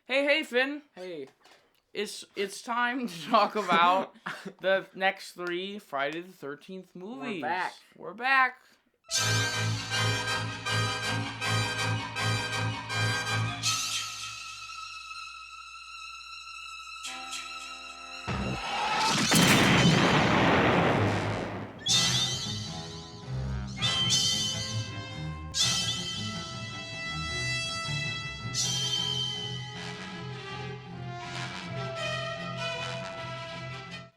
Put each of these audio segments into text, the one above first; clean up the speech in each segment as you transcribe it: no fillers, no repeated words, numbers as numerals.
Hey, Finn. Hey. It's time to talk about the next 3 Friday the 13th movies. We're back.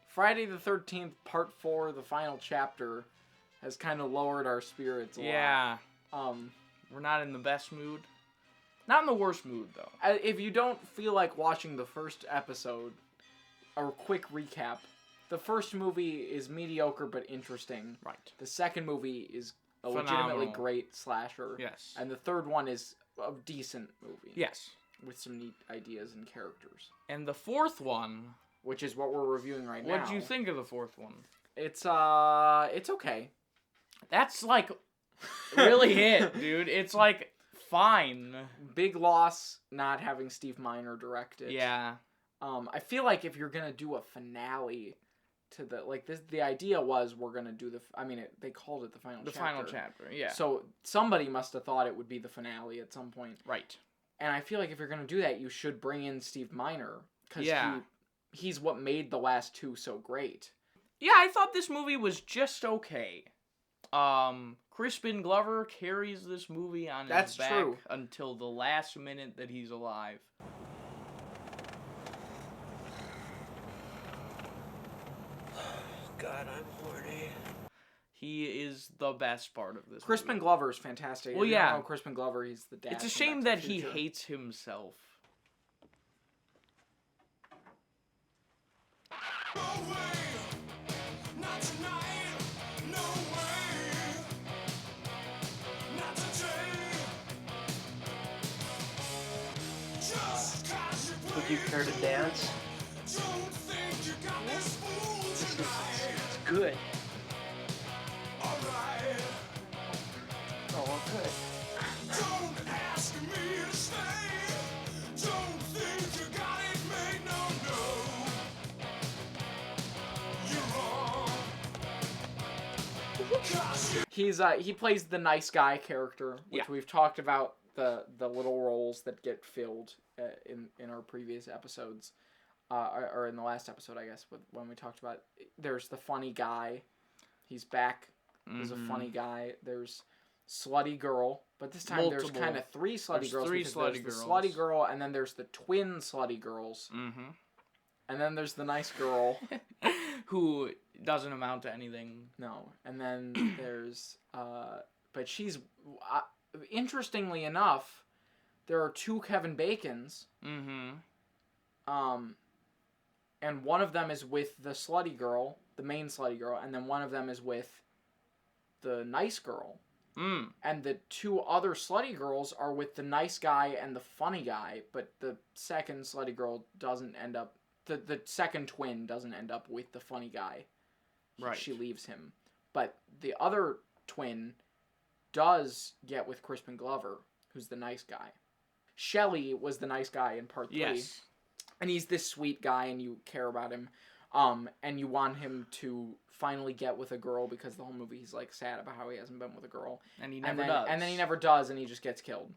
Friday the 13th, Part 4, the final chapter, has kind of lowered our spirits a Yeah. lot. We're not in the best mood. Not in the worst mood, though. If you don't feel like watching the first episode, a quick recap. The first movie is mediocre but interesting. Right. The second movie is a Phenomenal. legitimately great slasher. Yes. And the third one is a decent movie. Yes. With some neat ideas and characters. And the fourth one... Which is what we're reviewing right now. What'd you think of the fourth one? It's okay. That's, like, really hit, dude. It's, like, fine. Big loss not having Steve Miner direct it. Yeah. I feel like if you're gonna do a finale to the idea was we're gonna do they called it the final chapter. The final chapter, yeah. So somebody must have thought it would be the finale at some point. Right. And I feel like if you're gonna do that, you should bring in Steve Miner. Because he's what made the last two so great. Yeah, I thought this movie was just okay. Crispin Glover carries this movie on his back until the last minute that he's alive. God, I'm horny. He is the best part of this Crispin movie. Glover is fantastic. Well, if yeah. You don't know Crispin Glover, he's the dad. It's a from shame Back that to the he Future. hates himself. No way, not tonight. No way, not today. Just 'cause you Would you care to dance? don't think you got this fool tonight. It's good. Alright, Oh, good. don't ask me to stay. Don't think you got it made. No, you're wrong. 'Cause you He plays the nice guy character, which Yeah. we've talked about the little roles that get filled in our previous episodes, or in the last episode, I guess, when we talked about. There's the funny guy, he's back. There's a funny guy. There's slutty girl, but this time there's kind of three slutty girls. Three because slutty there's girls. the slutty girl, and then there's the twin slutty girls, Mm-hmm. and then there's the nice girl. Who doesn't amount to anything. No, and then there's but she's interestingly enough, there are two Kevin Bacons. Mm-hmm. And one of them is with the slutty girl, the main slutty girl, and then one of them is with the nice girl. Mm. And the two other slutty girls are with the nice guy and the funny guy, but the second slutty girl doesn't end up the second twin doesn't end up with the funny guy. Right. She leaves him. But the other twin does get with Crispin Glover, who's the nice guy. Shelley was the nice guy in part 3. Yes. And he's this sweet guy and you care about him. And you want him to finally get with a girl because the whole movie he's like sad about how he hasn't been with a girl. And he never does. And then he never does and he just gets killed.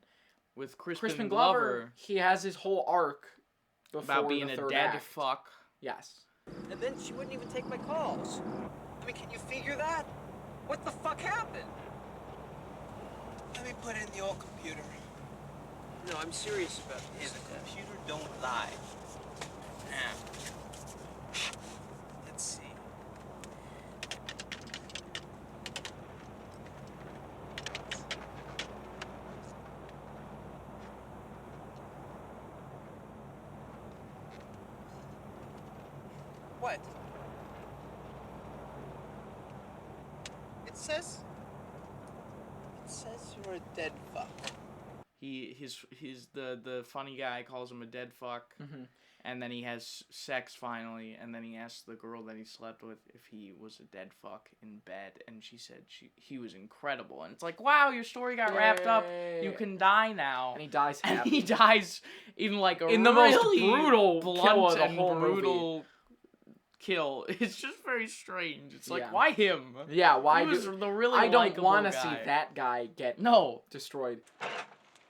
With Crispin Glover, he has his whole arc before about being the a third dead act. fuck. Yes. And then she wouldn't even take my calls. I mean, can you figure that? What the fuck happened? Let me put it in the old computer. No, I'm serious about this. The computer don't lie. Now, let's see. What? It says you're a dead fuck. the funny guy calls him a dead fuck, and then he has sex finally, and then he asks the girl that he slept with if he was a dead fuck in bed, and she said he was incredible, and it's like, wow, your story got wrapped up. You can die now, and he dies happy. And he dies in like in the really most brutal kill of the whole brutal movie. Kill. It's just very strange. It's like, Yeah. why him? Yeah, why He was the really I don't likable want to guy. see that guy get destroyed.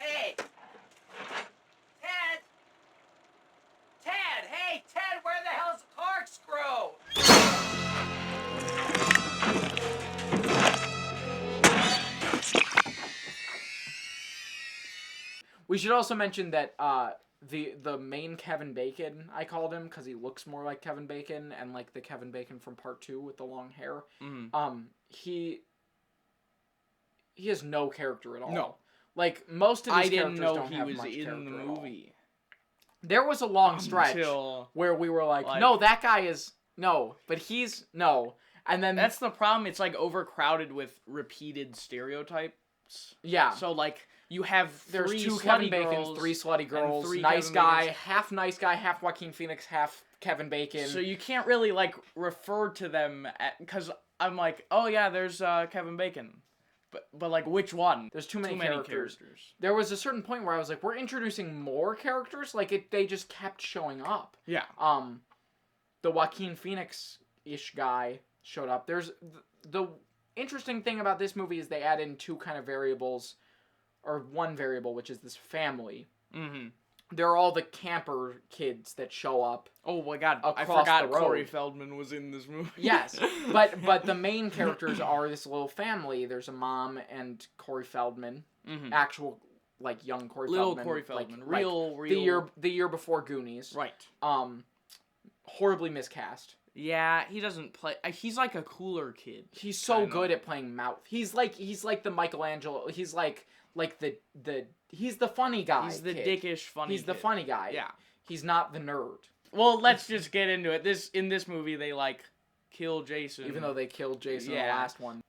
Hey! Ted! Ted! Hey, Ted, where the hell's the corkscrew? We should also mention that the main Kevin Bacon, I called him because he looks more like Kevin Bacon and like the Kevin Bacon from Part 2 with the long hair. He has no character at all. No. Like, most of these characters know don't he have was much in character the at all. movie. There was a long stretch where we were like, no, that guy is... No, but he's... No. And then... That's the problem. It's, like, overcrowded with repeated stereotypes. Yeah. So, like, you have There's three two slutty Kevin girls, Bacons, 3 slutty girls, three nice Kevin guy, Bacons. half Joaquin Phoenix, half Kevin Bacon. So you can't really, like, refer to them because I'm like, oh, yeah, there's Kevin Bacon. But like, which one? There's too many characters. There was a certain point where I was like, we're introducing more characters? Like, they just kept showing up. Yeah. The Joaquin Phoenix-ish guy showed up. There's... The interesting thing about this movie is they add in 2 kind of variables, or 1 variable, which is this family. Mm-hmm. They're all the camper kids that show up. Oh my god, I across forgot the road. Corey Feldman was in this movie. Yes, but the main characters are this little family. There's a mom and Corey Feldman, actual like young Corey Little Feldman, Corey Feldman, like, real the year before Goonies, right? Horribly miscast. Yeah, he doesn't play. He's like a cooler kid. He's so good at playing mouth. He's like the Michelangelo. He's like he's the funny guy. He's the kid. dickish funny. He's the kid. funny guy. Yeah. He's not the nerd. Well, let's just get into it. In this movie, they like kill Jason. Even though they killed Jason in the last one.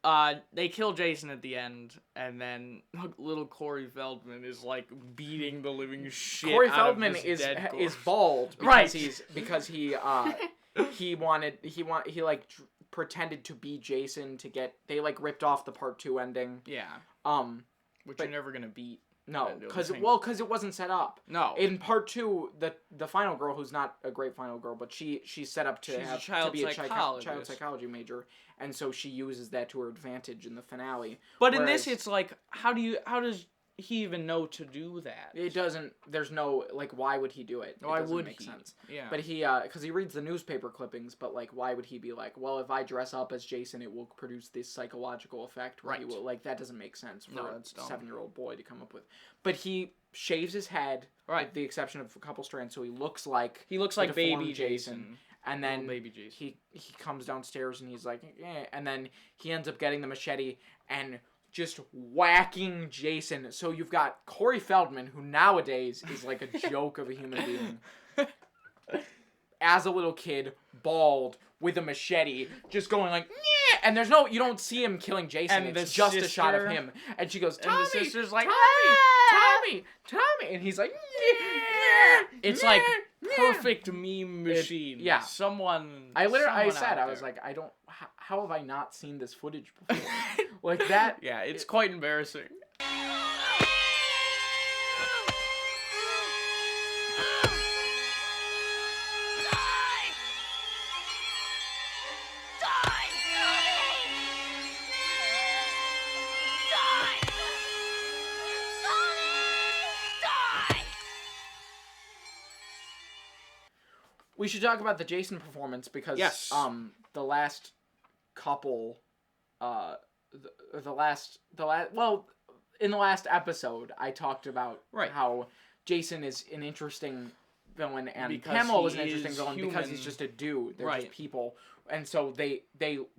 They kill Jason at the end, and then little Corey Feldman is like beating the living shit. Corey out Feldman of this dead is bald because he pretended to be Jason to get... They, like, ripped off the Part 2 ending. Yeah. Which but you're never gonna beat. No, because it wasn't set up. No. In Part 2, the final girl, who's not a great final girl, but she's set up to be a child psychology major, and so she uses that to her advantage in the finale. But in this, it's like, how does he even know to do that? It doesn't. There's no, like, why would he do it? Why doesn't would make he? Sense. Yeah. But he, because he reads the newspaper clippings, but, like, why would he be like, well, if I dress up as Jason, it will produce this psychological effect where he will, like, that doesn't make sense for a 7-year-old boy to come up with. But he shaves his head, with the exception of a couple strands, so he looks like baby Jason. And then baby Jason. He comes downstairs and he's like, eh, and then he ends up getting the machete and just whacking Jason. So you've got Corey Feldman, who nowadays is like a joke of a human being, as a little kid, bald, with a machete, just going like, yeah, and you don't see him killing Jason, and it's just a shot of him. And she goes, Tommy, and the sister's like, Tommy, and he's like, yeah. It's like perfect meme machine. Someone I was there. like, how have I not seen this footage before? Like that. Yeah, it's quite embarrassing. We should talk about the Jason performance because the last couple in the last episode I talked about how Jason is an interesting villain and Pamela was an interesting villain because he's just a dude. They're just people. And so they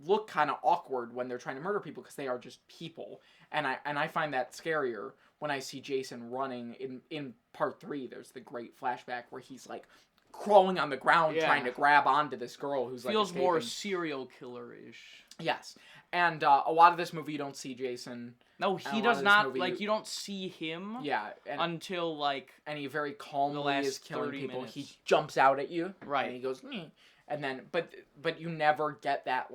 look kind of awkward when they're trying to murder people because they are just people. And I find that scarier when I see Jason running in Part 3. There's the great flashback where he's like crawling on the ground trying to grab onto this girl who's feels like more serial killer-ish. Yes. And a lot of this movie, you don't see Jason. No, And a he lot does of this not. movie, Like, you don't see him Yeah, and until, like, he very calmly last is killing 30 people. minutes. He jumps out at you, Right. And he goes, "Nyeh." And then, but you never get that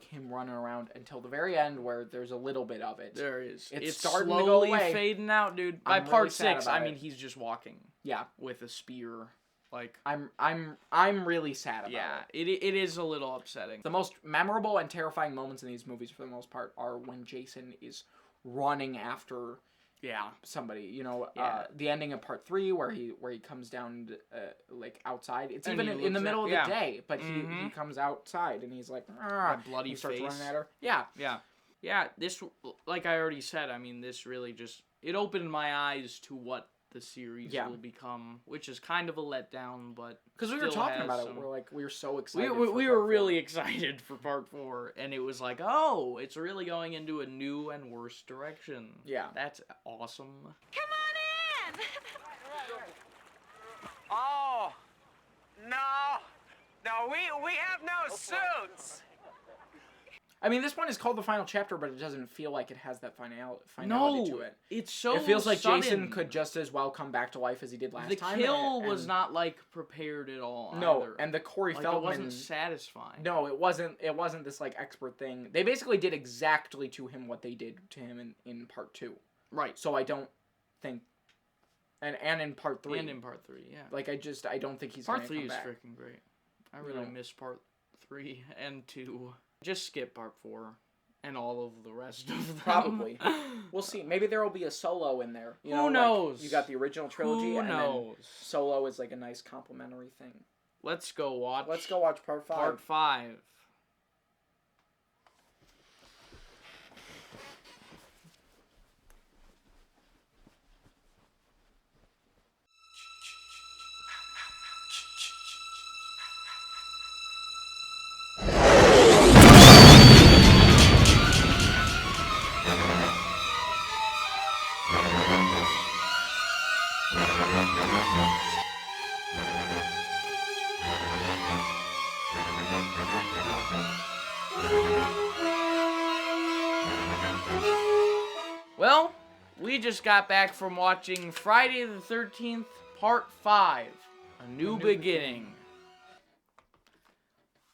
him running around until the very end, where there's a little bit of it. there is. It's It's starting to go slowly away. fading out, dude. By I'm really part sad 6, about I mean, it. he's just walking Yeah, with a spear. Like, I'm really sad about yeah, it. it is a little upsetting. The most memorable and terrifying moments in these movies, for the most part, are when Jason is running after Yeah. somebody. You know, Yeah. the ending of part 3 where he comes down like outside. It's And even he in the looks middle at- of the yeah. day, but he Mhm. comes outside and he's like, "Ah," That bloody he starts face. running at her. Yeah, Yeah, this, like I already said, I mean, this really just, it opened my eyes to what the series Yeah. will become, which is kind of a letdown, but because we were still talking has about it. some- We were so excited. we for were part really 4. excited for part 4, and it was like, oh, it's really going into a new and worse direction. Yeah. That's awesome. Come on in! Oh, no, we have no suits. I mean, this one is called The Final Chapter, but it doesn't feel like it has that finality No, to it. it's so It feels like sudden. Jason could just as well come back to life as he did last The time. kill and- was not, like, prepared at all. No, either. and the Corey like, Feldman. it wasn't satisfying. No, it wasn't. It wasn't this like expert thing. They basically did exactly to him what they did to him in part 2. Right. So I don't think, and in part 3, And in part 3, yeah. like I don't think he's Part gonna 3 come is back. freaking great. I really know. miss part 3 and 2. Just skip part 4 and all of the rest of them. Probably. We'll see. Maybe there will be a Solo in there. You know, Who like, knows? you got the original trilogy, Who and then knows? Solo is like a nice complimentary thing. Let's go watch. Let's go watch part 5. Part 5. Well, we just got back from watching Friday the 13th, Part 5, A New Beginning.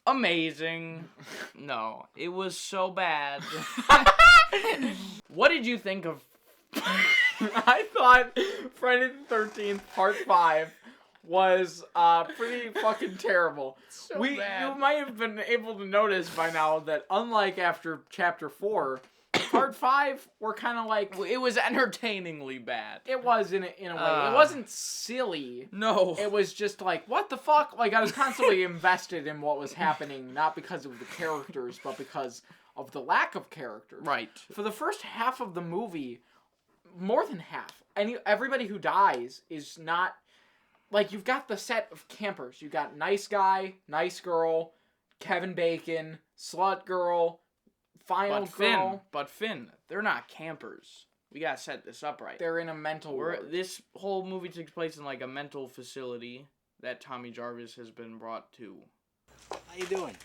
Amazing. No, it was so bad. What did you think of... I thought Friday the 13th Part 5 was pretty fucking terrible. So You bad. might have been able to notice by now that unlike after Chapter 4, Part 5 were kind of like... It was entertainingly bad. It was in a way. It wasn't silly. No. It was just like, what the fuck? Like, I was constantly invested in what was happening, not because of the characters, but because of the lack of characters. Right. For the first half of the movie, more than half, everybody who dies is not... Like, you've got the set of campers. You've got nice guy, nice girl, Kevin Bacon, slut girl, final girl. But Finn, they're not campers. We gotta set this up right. They're in a mental ward. This whole movie takes place in like a mental facility that Tommy Jarvis has been brought to. How you doing?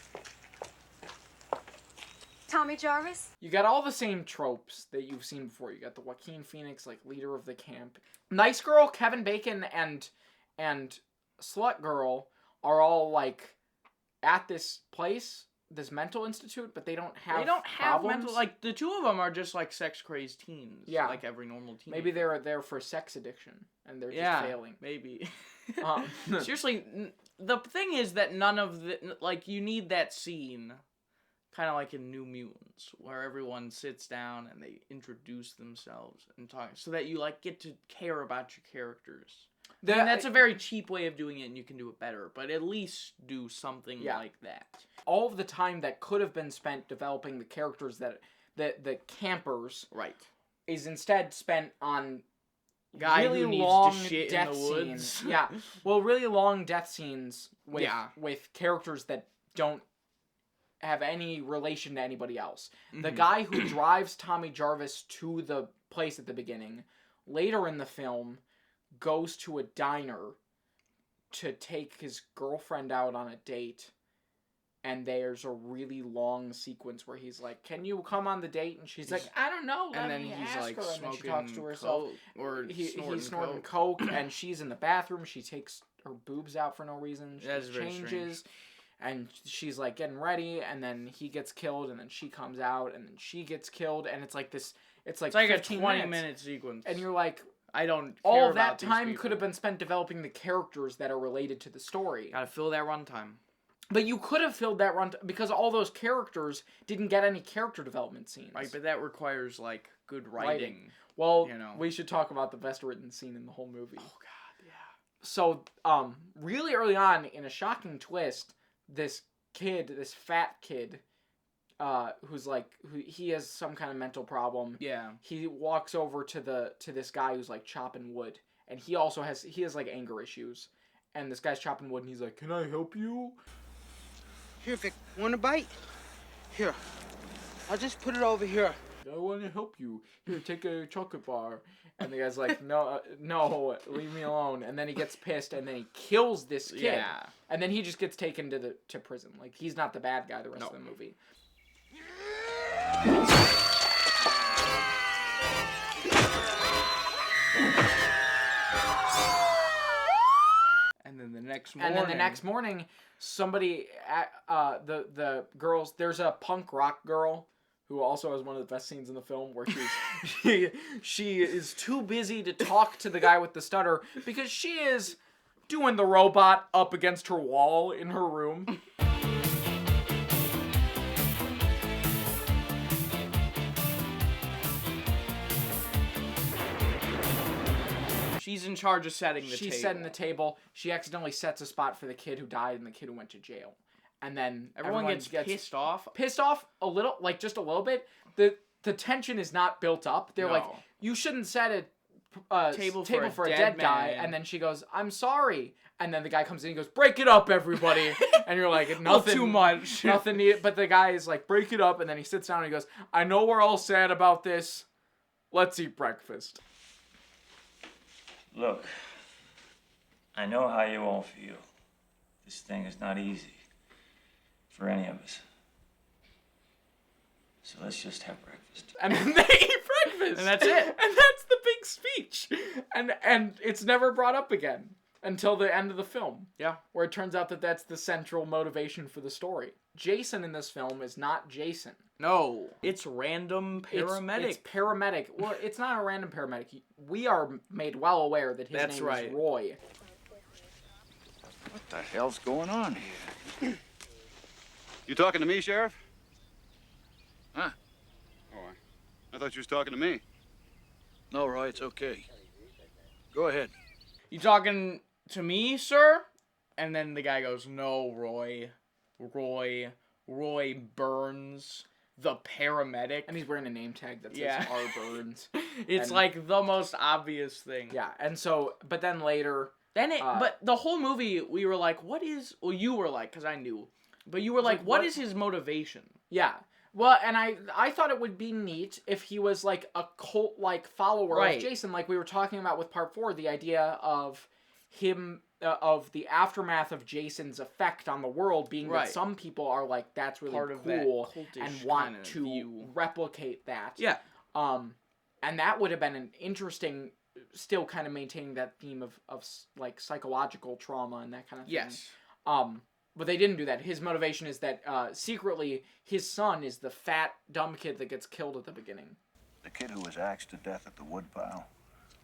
Tommy Jarvis? You got all the same tropes that you've seen before. You got the Joaquin Phoenix, like, leader of the camp. Nice girl, Kevin Bacon, and slut girl are all, like, at this place, this mental institute, but they don't have problems. mental, like, the two of them are just like sex crazed teens. Yeah. Like every normal teen. Maybe they're there for sex addiction, and they're just failing. Maybe. Um, Seriously, the thing is that none of the, like, you need that scene, kind of like in New Mutants, where everyone sits down and they introduce themselves and talk, so that you, like, get to care about your characters. I mean, that's a very cheap way of doing it, and you can do it better, but at least do something like that. all of the time that could have been spent developing the characters that the campers Right. is instead spent on Guy really who needs long to shit in death the woods. scenes. Yeah, well, really long death scenes with Yeah. with characters that don't have any relation to anybody else. The Mhm. guy who drives Tommy Jarvis to the place at the beginning, later in the film, goes to a diner to take his girlfriend out on a date, and there's a really long sequence where he's like, "Can you come on the date?" And she's like, "I don't know." And then me he's ask like her. And then smoking she talks to herself. coke, or He's snorting coke. coke, and she's in the bathroom. She takes her boobs out for no reason. She That's very changes, and she's like getting ready, and then he gets killed, and then she comes out, and then she gets killed, and it's like this. It's like a 15 20-minute sequence, and you're like, I don't care all about that these time people. could have been spent developing the characters that are related to the story. Gotta fill that runtime. But you could have filled that runtime because all those characters didn't get any character development scenes. Right, but that requires like good writing. Well, you know. we should talk about the best written scene in the whole movie. Oh God, yeah. So, really early on, in a shocking twist, this fat kid, he has some kind of mental problem. Yeah. He walks over to this guy who's like chopping wood, and he has like anger issues, and this guy's chopping wood, and he's like, "Can I help you?" Here, Vic, want a bite? Here, I'll just put it over here. I want to help you. Here, take a chocolate bar. And the guy's like, no, leave me alone. And then he gets pissed, and then he kills this kid. Yeah. And then he just gets taken to prison. Like, he's not the bad guy the rest of the movie. And then the next morning, somebody, the girls, there's a punk rock girl who also has one of the best scenes in the film where she is too busy to talk to the guy with the stutter because she is doing the robot up against her wall in her room. She's in charge of setting the table. She's setting the table. She accidentally sets a spot for the kid who died and the kid who went to jail. And then everyone gets pissed off. Pissed off a little, like just a little bit. The tension is not built up. They're like, you shouldn't set a table for a dead guy. And then she goes, "I'm sorry." And then the guy comes in and goes, "Break it up, everybody." And you're like, nothing too much. Nothing needed. But the guy is like, "Break it up." And then he sits down and he goes, "I know we're all sad about this. Let's eat breakfast." Look, I know how you all feel. This thing is not easy for any of us. So let's just have breakfast. And then they eat breakfast. And that's it. And that's the big speech. And it's never brought up again until the end of the film. Yeah. Where it turns out that that's the central motivation for the story. Jason in this film is not Jason. No, it's random paramedic. It's paramedic. Well, it's not a random paramedic. We are made well aware that his name is Roy. What the hell's going on here? You talking to me, Sheriff? Huh? Oh, I thought you was talking to me. No, Roy, it's okay. Go ahead. You talking to me, sir? And then the guy goes, "No, Roy Burns, the paramedic." And he's wearing a name tag that says R. Burns. It's like the most obvious thing. Yeah, and so, but then later... but the whole movie, we were like, what is... Well, you were like, because I knew. But you were like, what is his motivation? Yeah. Well, and I thought it would be neat if he was like a cult-like follower of Jason, like we were talking about with Part 4, the idea of him... of the aftermath of Jason's effect on the world being that some people are like, that's really part of cool that and want to replicate that. Yeah. And that would have been an interesting, still kind of maintaining that theme of like psychological trauma and that kind of thing. Yes. But they didn't do that. His motivation is that secretly his son is the fat, dumb kid that gets killed at the beginning. The kid who was axed to death at the woodpile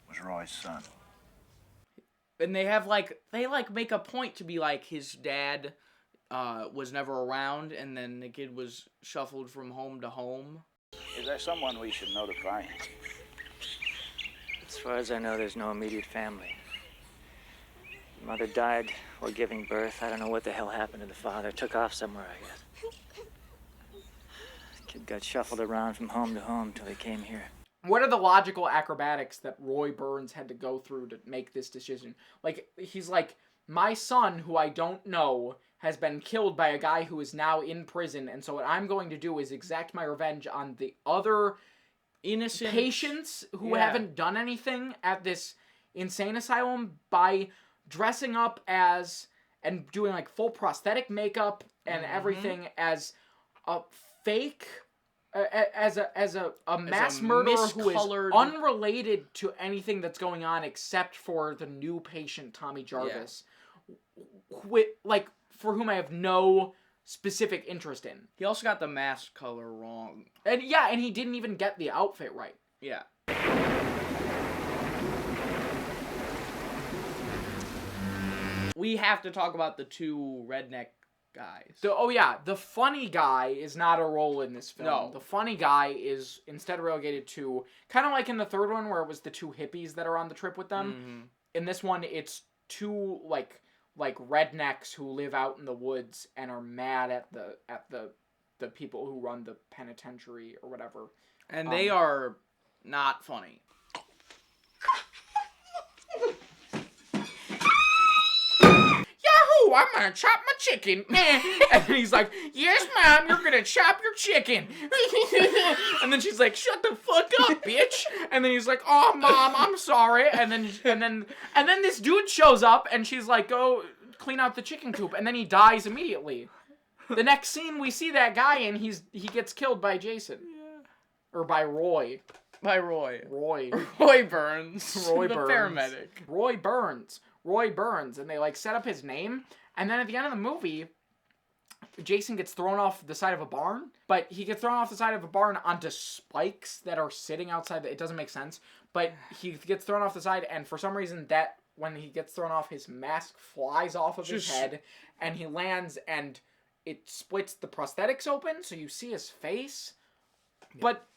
was Roy's son. And they make a point to be like, his dad was never around, and then the kid was shuffled from home to home. Is there someone we should notify? As far as I know, there's no immediate family. Mother died while giving birth. I don't know what the hell happened to the father. Took off somewhere, I guess. Kid got shuffled around from home to home till he came here. What are the logical acrobatics that Roy Burns had to go through to make this decision? Like, he's like, my son, who I don't know, has been killed by a guy who is now in prison, and so what I'm going to do is exact my revenge on the other innocent patients who haven't done anything at this insane asylum by dressing up as and doing like full prosthetic makeup and everything as a fake, as a mass murderer who is miscolored- unrelated to anything that's going on except for the new patient Tommy Jarvis, for whom I have no specific interest in. He also got the mask color wrong. And yeah, and he didn't even get the outfit right. Yeah. We have to talk about the two redneck guys. The funny guy is not a role in this film. No. The funny guy is instead relegated to, kind of like in the third one where it was the two hippies that are on the trip with them. Mm-hmm. In this one, it's two like rednecks who live out in the woods and are mad at the people who run the penitentiary or whatever. And they are not funny. Yahoo! I'm gonna chop my chicken. And he's like, yes, Mom, you're gonna chop your chicken. And then she's like, shut the fuck up, bitch. And then he's like, oh, Mom, I'm sorry. And then this dude shows up, and she's like, go clean out the chicken coop. And then he dies immediately. The next scene, we see that guy, and he gets killed by Jason. Yeah. Or by Roy. By Roy. Roy Burns. Roy the Burns. paramedic. Roy Burns. And they like set up his name. And then at the end of the movie, Jason gets thrown off the side of a barn. But he gets thrown off the side of a barn onto spikes that are sitting outside. It doesn't make sense. But he gets thrown off the side. And for some reason, that when he gets thrown off, his mask flies off of his head. And he lands, and it splits the prosthetics open. So you see his face. Yeah. But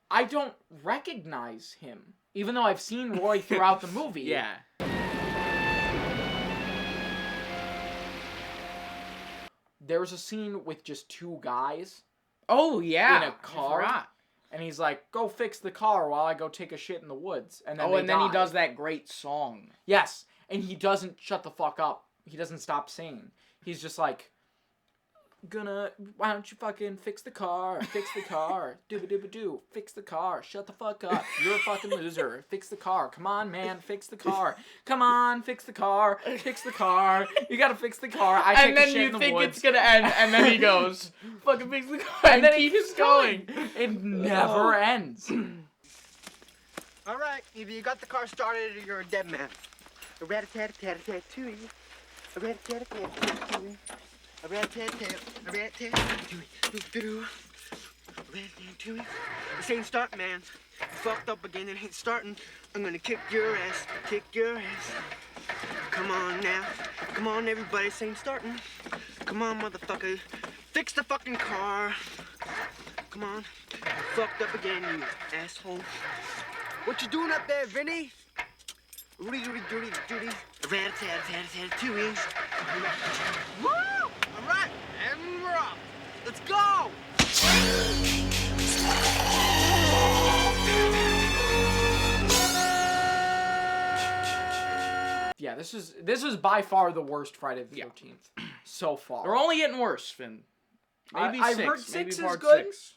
I don't recognize him, even though I've seen Roy throughout the movie. Yeah. There's a scene with just two guys. Oh, yeah. In a car. And he's like, go fix the car while I go take a shit in the woods. And then then he does that great song. Yes. And he doesn't shut the fuck up. He doesn't stop singing. He's just like, why don't you fucking fix the car, dooba-dooba-doo, fix the car, shut the fuck up, you're a fucking loser, fix the car, come on, man, fix the car, come on, fix the car, you gotta fix the car, I take a shit in the woods. And then you think it's gonna end, and then he goes, fucking fix the car, and then he keeps going. It never ends. Alright, either you got the car started or you're a dead man. A rat-a-tat-a-tat-a-tat-tooey. A rat-a-tat-a-tat-a-tat-tooey. A rat-tat-tat-a-tat-tooey. This ain't starting, man. You fucked up again, it ain't starting. I'm gonna kick your ass, Come on now. Come on, everybody, this ain't starting. Come on, motherfucker. Fix the fucking car. Come on. You fucked up again, you asshole. What you doing up there, Vinny? Rudy. Rat-a-tat-tat-a-tat-tooey. Woo! All right, and we're off. Let's go! Yeah, this is by far the worst Friday the 13th so far. They're only getting worse, Finn. Maybe I've six. heard 6 maybe is part good. 6.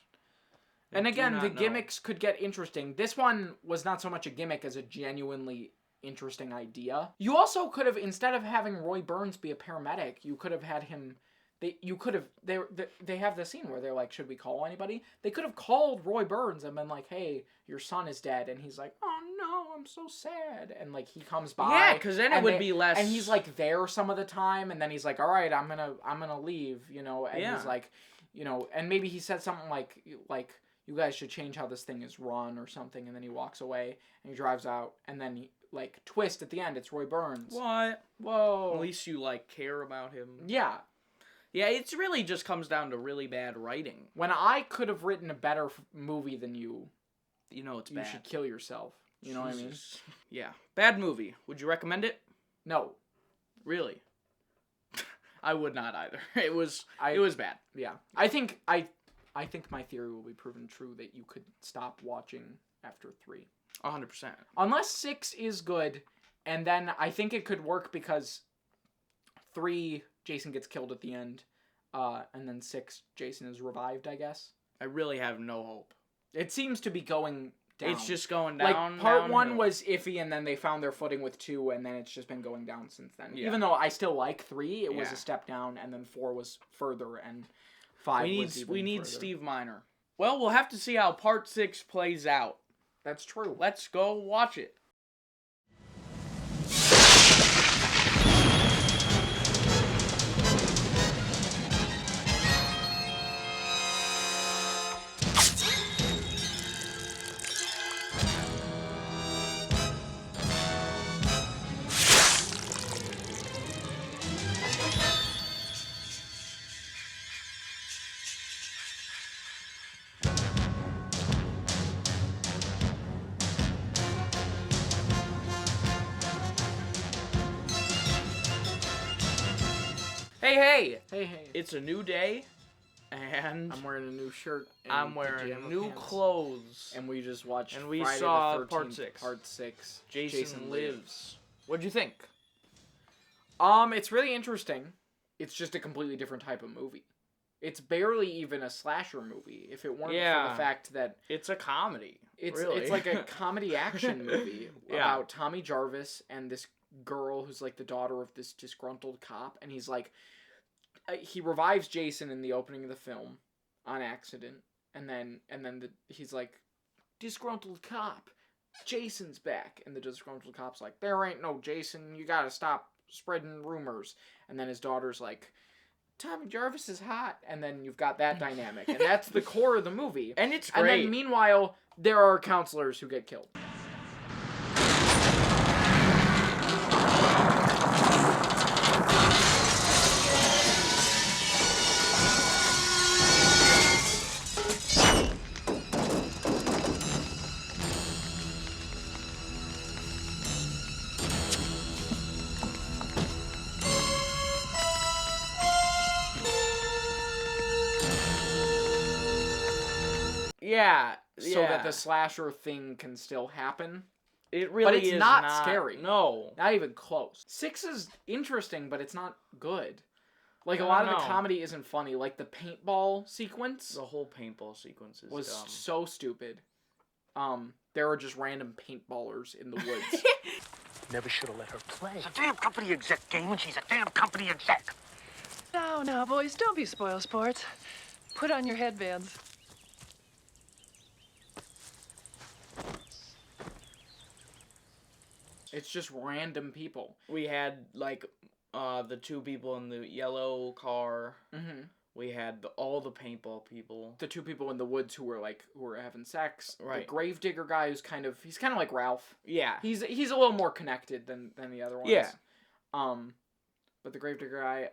And again, the know. gimmicks could get interesting. This one was not so much a gimmick as a genuinely interesting idea. You also could have, instead of having Roy Burns be a paramedic, you could have had him. They have the scene where they're like, should we call anybody? They could have called Roy Burns and been like, hey, your son is dead, and he's like, oh no, I'm so sad, and like he comes by. Yeah, because then it would be less. And he's like there some of the time, and then he's like, all right, I'm gonna leave, and he's like, and maybe he said something like you guys should change how this thing is run or something, and then he walks away and he drives out, and then he, like, twist at the end, it's Roy Burns. What? Whoa. At least you care about him. Yeah. Yeah, it's really just comes down to really bad writing. When I could have written a better movie than you, it's bad. You should kill yourself. You know what I mean? Yeah. Bad movie. Would you recommend it? No. Really? I would not either. It was bad. Yeah. I think my theory will be proven true that you could stop watching after 3. 100%. Unless 6 is good, and then I think it could work because 3, Jason gets killed at the end, and then 6, Jason is revived, I guess. I really have no hope. It seems to be going down. It's just going like down. part one downhill. was iffy, and then they found their footing with 2, and then it's just been going down since then. Yeah. Even though I still like 3, it was Yeah. a step down, and then 4 was further, and 5 was even We need further. Steve Miner. Well, we'll have to see how part 6 plays out. That's true. Let's go watch it. Hey! Hey. It's a new day, and I'm wearing a new shirt. And I'm wearing pajama new pants. clothes. And we just watched And we Friday saw the 13th, part 6. Part 6. Jason Lives. What'd you think? It's really interesting. It's just a completely different type of movie. It's barely even a slasher movie if it weren't for Yeah. the fact that It's a comedy. it's really. it's like a comedy action movie Yeah. about Tommy Jarvis and this girl who's like the daughter of this disgruntled cop, and he's like he revives Jason in the opening of the film on accident, and then he's like, disgruntled cop, Jason's back, and the disgruntled cop's like, there ain't no Jason, you gotta stop spreading rumors, and then his daughter's like, Tommy Jarvis is hot, and then you've got that dynamic, and that's the core of the movie. And it's And great. then meanwhile, there are counselors who get killed. Yeah. So that the slasher thing can still happen. It really it's is not scary. No. Not even close. 6 is interesting, but it's not good. Like, I a lot of don't the know. comedy isn't funny. Like, the paintball sequence The whole paintball sequence is was dumb. so stupid. There were just random paintballers in the woods. Never should have let her play. It's a damn company exec game, and she's a damn company exec. Now, boys, don't be spoil sports. Put on your headbands. It's just random people. We had, like, the 2 people in the yellow car. Mm-hmm. We had all the paintball people. The 2 people in the woods who were having sex. Right. The gravedigger guy who's he's kind of like Ralph. Yeah. He's a little more connected than the other ones. Yeah. But the gravedigger guy,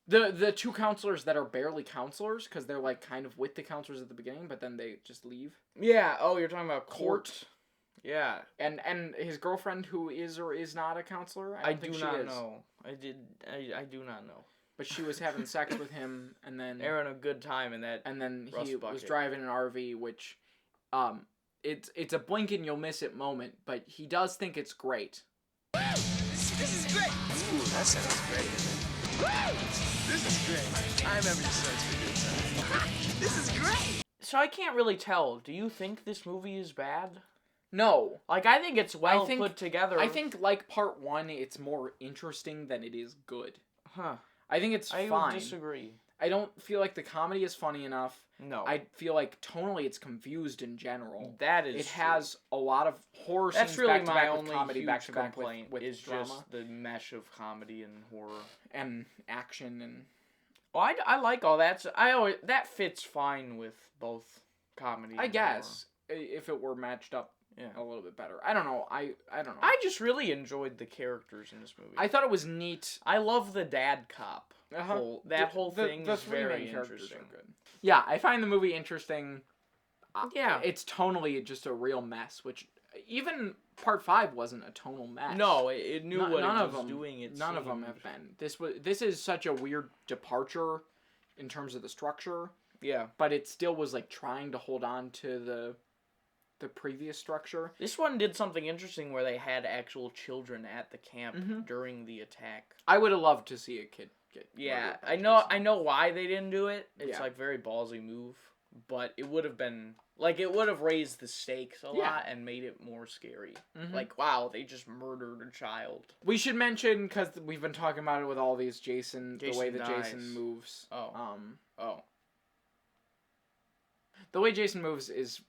the 2 counselors that are barely counselors because they're like kind of with the counselors at the beginning, but then they just leave. Yeah. Oh, you're talking about Court. Yeah. And his girlfriend who is or is not a counselor. I don't think do she not is. know. I do not know. But she was having sex with him, and then They're having a good time in that. and then Rust he was bucket. driving an RV, which, it's a blink and you'll miss it moment, but he does think it's great. This is great. Ooh, that sounds great. This is great. I remember such a good time. This is great. So I can't really tell. Do you think this movie is bad? No. Like, I think it's well think- put together. I think, like part 1, it's more interesting than it is good. Huh. I think it's I fine. would disagree. I don't feel like the comedy is funny enough. No. I feel like tonally it's confused in general. That is It true. has a lot of horror That's scenes really back to my back with only comedy, huge back to back complaint with is drama just the mesh of comedy and horror. and action and Well, I like all that. So that fits fine with both comedy. I and guess if it were matched up horror. a little bit better. I don't know. I don't know. I just really enjoyed the characters in this movie. I thought it was neat. I love the dad cop. Uh-huh. That whole thing the is 3 very main characters interesting. are good. Yeah, I find the movie interesting. Yeah. It's tonally just a real mess, which even part 5 wasn't a tonal mess. No, it knew what none it of was them, doing. None of them have been. This is such a weird departure in terms of the structure, Yeah. but it still was like trying to hold on to the previous structure. This one did something interesting where they had actual children at the camp Mhm. during the attack. I would have loved to see a kid get Yeah, murdered by I know. Jason. I know why they didn't do it. It's Yeah. like very ballsy move, but it would have been like it would have raised the stakes a Yeah. lot and made it more scary. Mhm. Like, wow, they just murdered a child. We should mention, because we've been talking about it with all these Jason the way Jason that dies. Jason moves. Oh. The way Jason moves is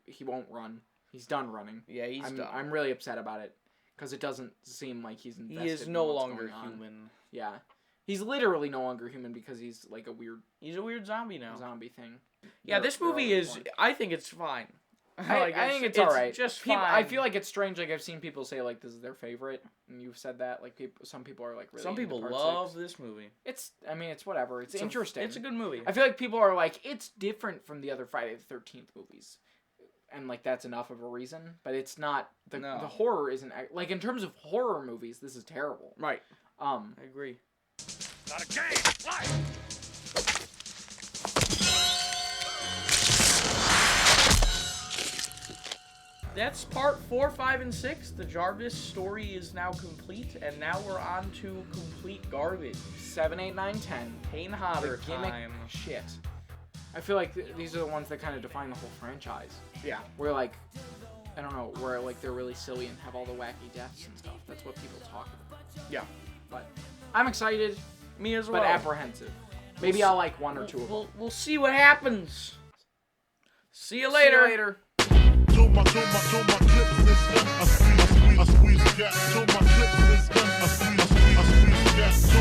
he won't run. He's done running. Yeah, he's done. I'm really upset about it because it doesn't seem like he's invested. He is in no what's longer going on. human. Yeah, he's literally no longer human because he's like a weird. He's a weird zombie now. Zombie thing. Yeah, this movie is. I think it's fine. I think it's all right. Just People, fine. I feel like it's strange. Like I've seen people say like this is their favorite, and you've said that. Like some people are like really. Some into people part love 6. this movie. It's. I mean, it's whatever. It's interesting. It's a good movie. I feel like people are like it's different from the other Friday the 13th movies, and like that's enough of a reason. But it's not. The horror isn't like in terms of horror movies. This is terrible. Right. I agree. Not a game. That's part 4, 5, and 6. The Jarvis story is now complete, and now we're on to complete garbage. 7, 8, 9, 10. Pain Hodder The gimmick time. shit. I feel like these are the ones that kind of define the whole franchise. Yeah. Where like, I don't know, where like they're really silly and have all the wacky deaths and stuff. That's what people talk about. Yeah. But I'm excited. Me as well. But apprehensive. Maybe I'll like one or two of them. We'll see what happens. See you later. See you later. Till my clip is done. I squeeze the gap. Till my clip is done. I squeeze the gap.